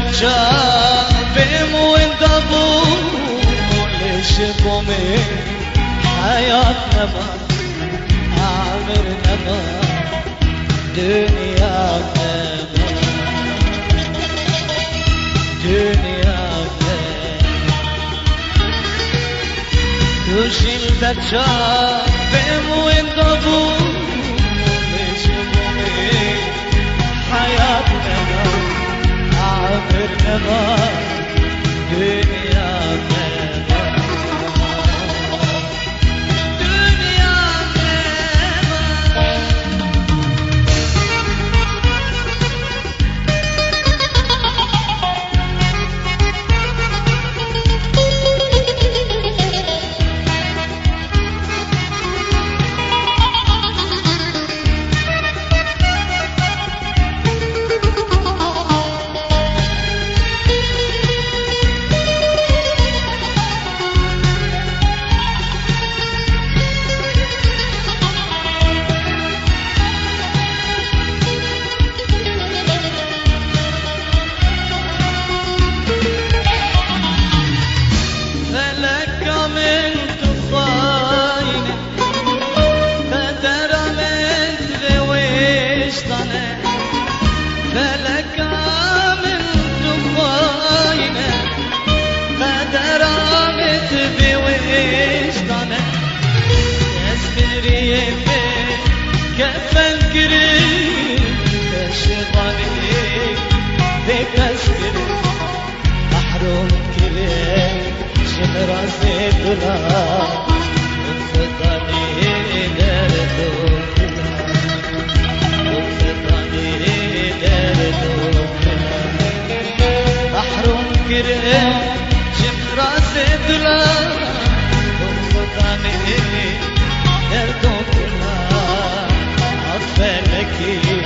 بتشافم وانضبوا ليش بومي حياتنا ما عمرنا ما دنيانا ما دنيانا وشيل بتشافم وانضبوا ليش بومي حياتنا ما عمرنا ما دنيانا محروم كلي شمراسي دلا وفتاني دردو وفتاني دردو محروم كلي شمراسي دلا وفتاني دردو عفلكي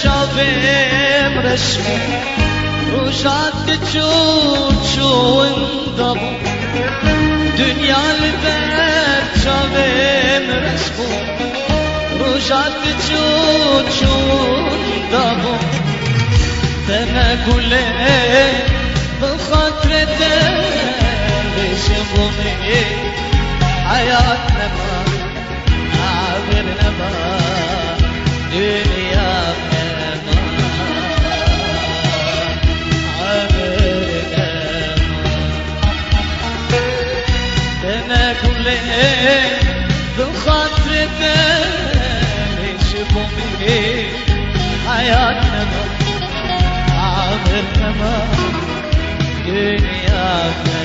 شافم رشمي روشات تشوشو انضبو دنيا البيت شافم رشمو روشات تشوشو انضبو تنقولي بخاطرتي ليش بومي حياتنا ما عبرنا ما دنيا بخاطرنا ليش بومي حياتنا ما عمرنا ما دنيانا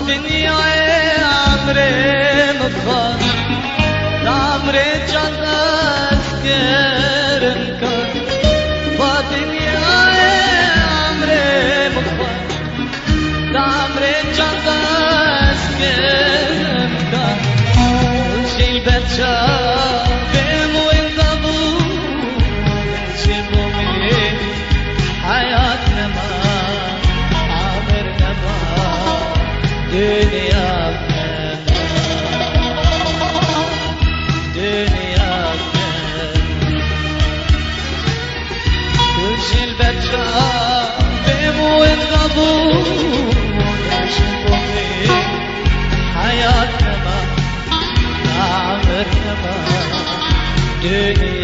دنیا عمري مخان عمري جانس كرن كان دنیا عمري مخان عمري جانس كرن كان شيل بتشافم وانضبو شيل دنيا دنيا كل شي البتشا بمو الغبور شوفي حياتنا ما عمرنا ما دنيا